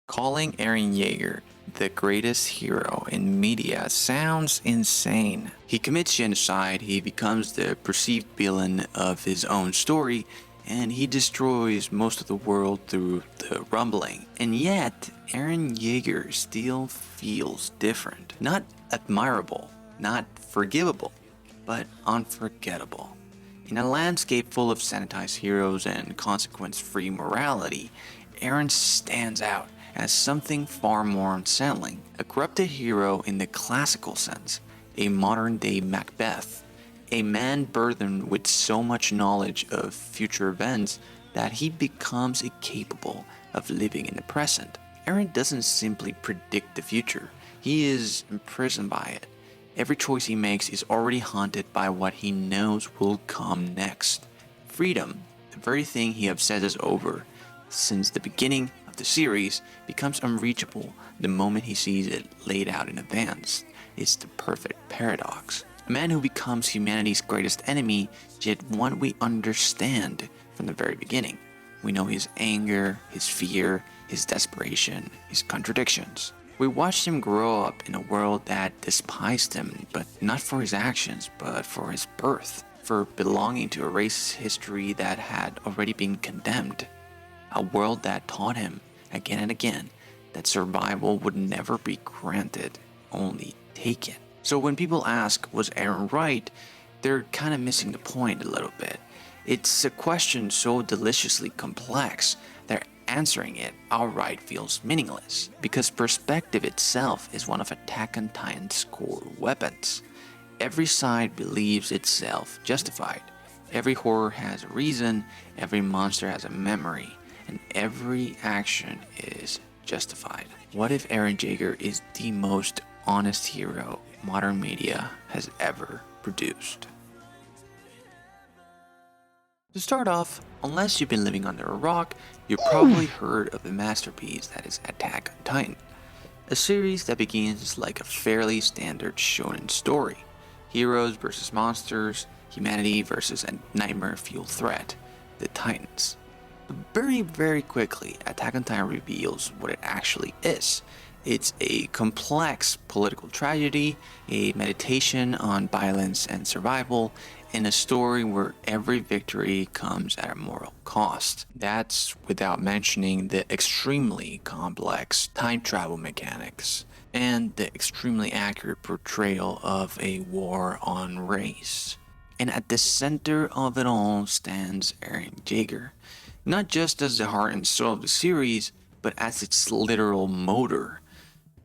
Calling Eren Yeager the greatest hero in media sounds insane. He commits genocide, he becomes the perceived villain of his own story, and he destroys most of the world through the rumbling. And yet, Eren Yeager still feels different. Not admirable, not forgivable, but unforgettable. In a landscape full of sanitized heroes and consequence-free morality, Eren stands out as something far more unsettling. A corrupted hero in the classical sense, a modern-day Macbeth, a man burdened with so much knowledge of future events that he becomes incapable of living in the present. Eren doesn't simply predict the future, he is imprisoned by it. Every choice he makes is already haunted by what he knows will come next. Freedom, the very thing he obsesses over since the beginning of the series, becomes unreachable the moment he sees it laid out in advance. It's the perfect paradox. A man who becomes humanity's greatest enemy, yet one we understand from the very beginning. We know his anger, his fear, his desperation, his contradictions. We watched him grow up in a world that despised him, but not for his actions, but for his birth, for belonging to a racist history that had already been condemned. A world that taught him, again and again, that survival would never be granted, only taken. So when people ask, was Eren right? They're kind of missing the point a little bit. It's a question so deliciously complex that answering it outright feels meaningless, because perspective itself is one of Attack on Titan's core weapons. Every side believes itself justified. Every horror has a reason, every monster has a memory, and every action is justified. What if Eren Yeager is the most honest hero modern media has ever produced? To start off, unless you've been living under a rock, you've probably heard of the masterpiece that is Attack on Titan. A series that begins like a fairly standard shonen story. Heroes versus monsters, humanity versus a nightmare-fueled threat, the Titans. But very quickly, Attack on Titan reveals what it actually is. It's a complex political tragedy, a meditation on violence and survival, and a story where every victory comes at a moral cost. That's without mentioning the extremely complex time travel mechanics and the extremely accurate portrayal of a war on race. And at the center of it all stands Eren Yeager, not just as the heart and soul of the series, but as its literal motor.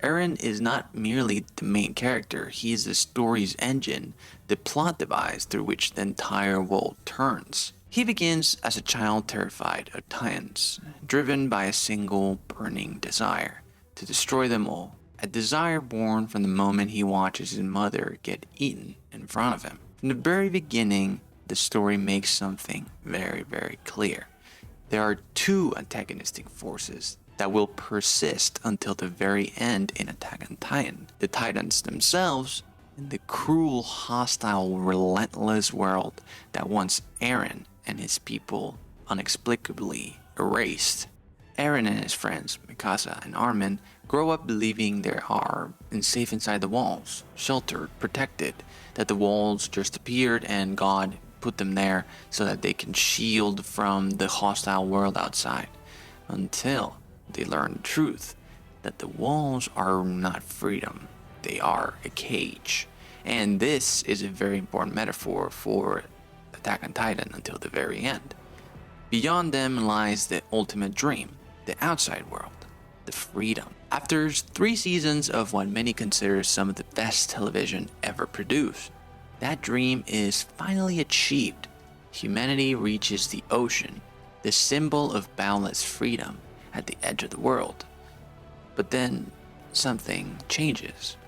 Eren is not merely the main character, he is the story's engine, the plot device through which the entire world turns. He begins as a child terrified of Titans, driven by a single burning desire, to destroy them all. A desire born from the moment he watches his mother get eaten in front of him. From the very beginning, the story makes something very clear. There are two antagonistic forces that will persist until the very end in Attack on Titan. The Titans themselves, and the cruel, hostile, relentless world that wants Eren and his people inexplicably erased. Eren and his friends, Mikasa and Armin, grow up believing they are safe inside the walls, sheltered, protected, that the walls just appeared and God put them there so that they can shield from the hostile world outside. Until they learn the truth, that the walls are not freedom, they are a cage. And this is a very important metaphor for Attack on Titan until the very end. Beyond them lies the ultimate dream, the outside world, the freedom. After 3 seasons of what many consider some of the best television ever produced, that dream is finally achieved. Humanity reaches the ocean, the symbol of boundless freedom, at the edge of the world. But then something changes.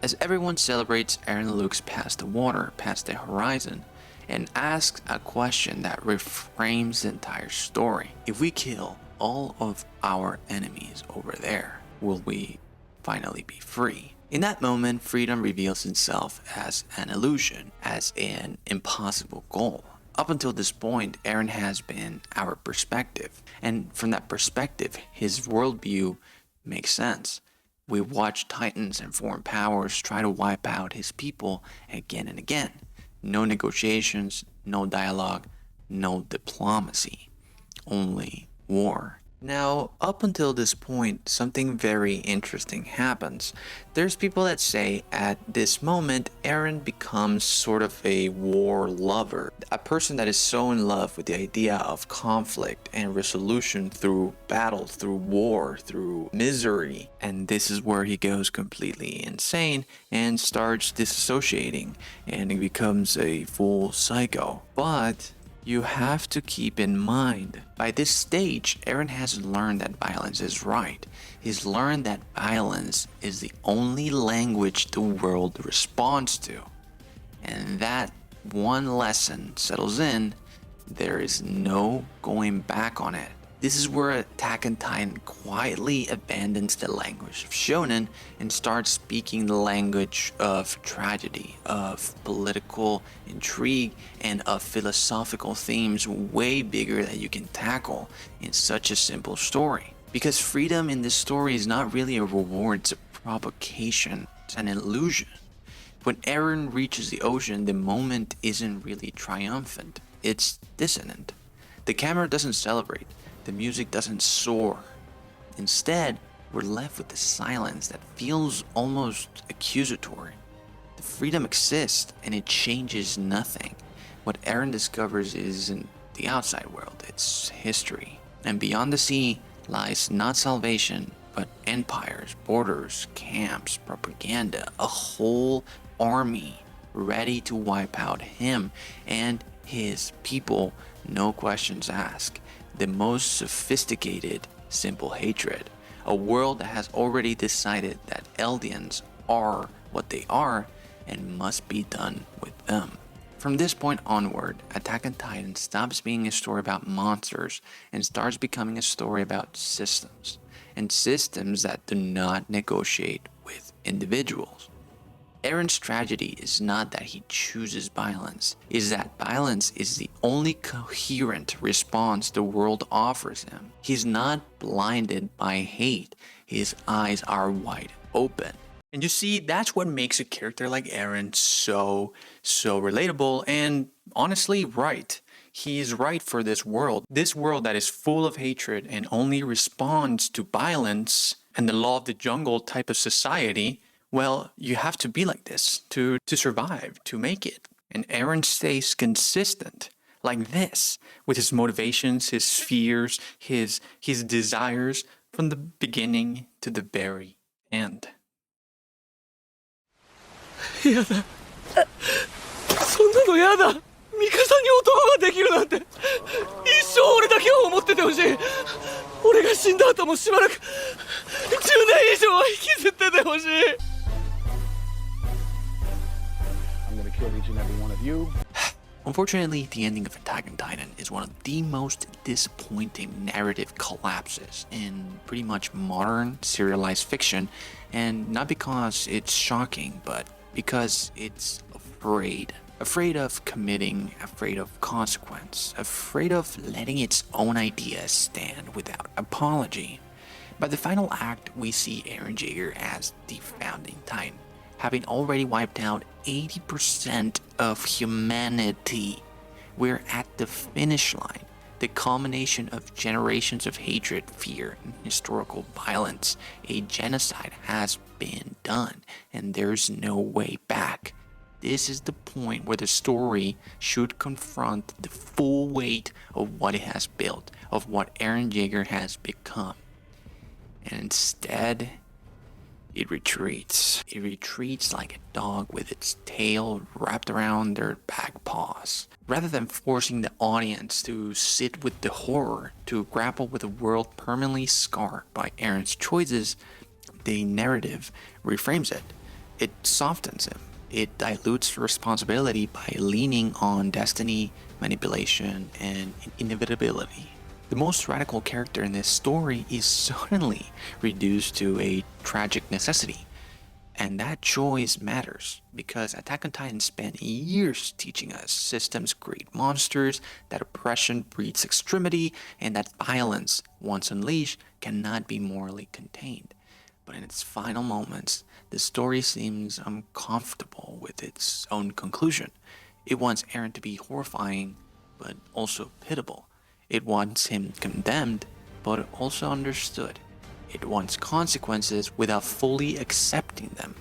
As everyone celebrates, Eren looks past the water, past the horizon, and asks a question that reframes the entire story. If we kill all of our enemies over there, will we finally be free? In that moment, freedom reveals itself as an illusion, as an impossible goal. Up until this point, Eren has been our perspective, and from that perspective, his worldview makes sense. We watch titans and foreign powers try to wipe out his people again and again. No negotiations, no dialogue, no diplomacy, only war. Now, up until this point, something very interesting happens. There's people that say at this moment, Eren becomes sort of a war lover, a person that is so in love with the idea of conflict and resolution through battle, through war, through misery. And this is where he goes completely insane and starts disassociating, and he becomes a full psycho. But you have to keep in mind, by this stage, Eren has learned that violence is right. He's learned that violence is the only language the world responds to. And that one lesson settles in, there is no going back on it. This is where Attack on Titan quietly abandons the language of shonen and starts speaking the language of tragedy, of political intrigue, and of philosophical themes way bigger that you can tackle in such a simple story. Because freedom in this story is not really a reward, it's a provocation, it's an illusion. When Eren reaches the ocean, the moment isn't really triumphant, it's dissonant. The camera doesn't celebrate. The music doesn't soar. Instead, we're left with the silence that feels almost accusatory. The freedom exists and it changes nothing. What Eren discovers isn't the outside world, it's history. And beyond the sea lies not salvation, but empires, borders, camps, propaganda, a whole army ready to wipe out him and his people, no questions asked. The most sophisticated, simple hatred. A world that has already decided that Eldians are what they are and must be done with them. From this point onward, Attack on Titan stops being a story about monsters and starts becoming a story about systems, and systems that do not negotiate with individuals. Eren's tragedy is not that he chooses violence, is that violence is the only coherent response the world offers him. He's not blinded by hate, his eyes are wide open. And you see, that's what makes a character like Eren so relatable and honestly right. He is right for this world that is full of hatred and only responds to violence and the law of the jungle type of society. Well, you have to be like this to survive, to make it. And Eren stays consistent like this with his motivations, his fears, his desires from the beginning to the very end. やだそんなのやだミカさんに男ができるなんて一生俺だけを思っててほしい俺が死んだ後もしばらく10年以上は引きずっててほしい I'm gonna kill each and every one of you. Unfortunately, the ending of Attack on Titan is one of the most disappointing narrative collapses in pretty much modern serialized fiction, and not because it's shocking, but because it's afraid. Afraid of committing, afraid of consequence, afraid of letting its own ideas stand without apology. By the final act, we see Eren Yeager as the founding Titan, having already wiped out 80% of humanity. We're at the finish line, the culmination of generations of hatred, fear, and historical violence. A genocide has been done, and there's no way back. This is the point where the story should confront the full weight of what it has built, of what Eren Yeager has become. And instead, it retreats. It retreats like a dog with its tail wrapped around their back paws. Rather than forcing the audience to sit with the horror, to grapple with a world permanently scarred by Eren's choices, the narrative reframes it. It softens him. It dilutes responsibility by leaning on destiny, manipulation, and inevitability. The most radical character in this story is suddenly reduced to a tragic necessity. And that choice matters, because Attack on Titan spent years teaching us systems create monsters, that oppression breeds extremity, and that violence, once unleashed, cannot be morally contained. but in its final moments, the story seems uncomfortable with its own conclusion. It wants Eren to be horrifying, but also pitiable. It wants him condemned, but also understood. It wants consequences without fully accepting them.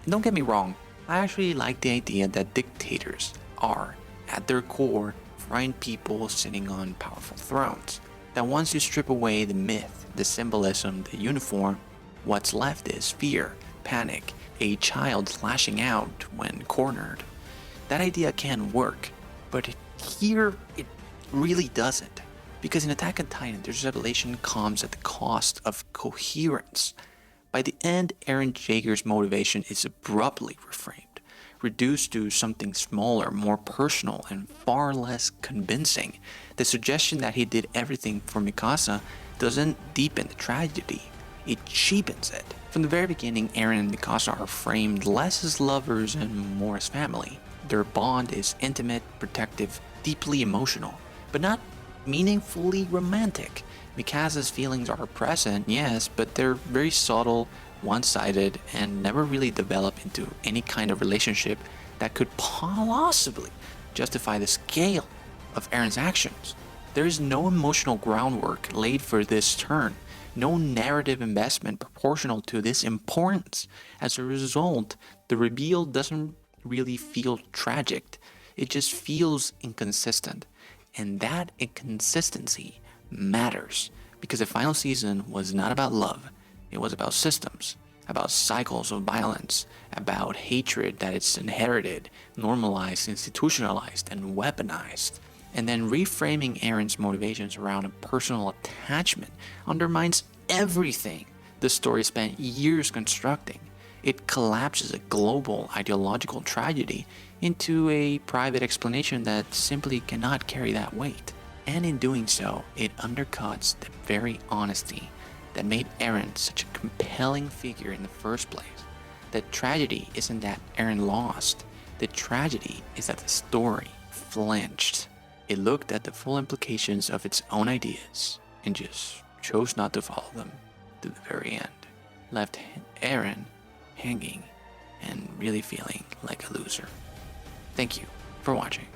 And don't get me wrong, I actually like the idea that dictators are, at their core, frightened people sitting on powerful thrones. That once you strip away the myth, the symbolism, the uniform, what's left is fear, panic, a child lashing out when cornered. That idea can work, but here it really doesn't. Because in Attack on Titan, this revelation comes at the cost of coherence. By the end, Eren Yeager's motivation is abruptly reframed, reduced to something smaller, more personal, and far less convincing. The suggestion that he did everything for Mikasa doesn't deepen the tragedy, it cheapens it. From the very beginning, Eren and Mikasa are framed less as lovers and more as family. Their bond is intimate, protective, deeply emotional, but not meaningfully romantic. Mikasa's feelings are present, yes, but they're very subtle, one-sided, and never really develop into any kind of relationship that could possibly justify the scale of Eren's actions. There is no emotional groundwork laid for this turn, no narrative investment proportional to this importance. As a result, the reveal doesn't really feel tragic, it just feels inconsistent. And that inconsistency matters because the final season was not about love, it was about systems, about cycles of violence, about hatred that is inherited, normalized, institutionalized, and weaponized. And then reframing Eren's motivations around a personal attachment undermines everything the story spent years constructing. It collapses a global ideological tragedy into a private explanation that simply cannot carry that weight. And in doing so, it undercuts the very honesty that made Eren such a compelling figure in the first place. The tragedy isn't that Eren lost, the tragedy is that the story flinched. It looked at the full implications of its own ideas and just chose not to follow them to the very end. Left Eren hanging and really feeling like a loser. Thank you for watching.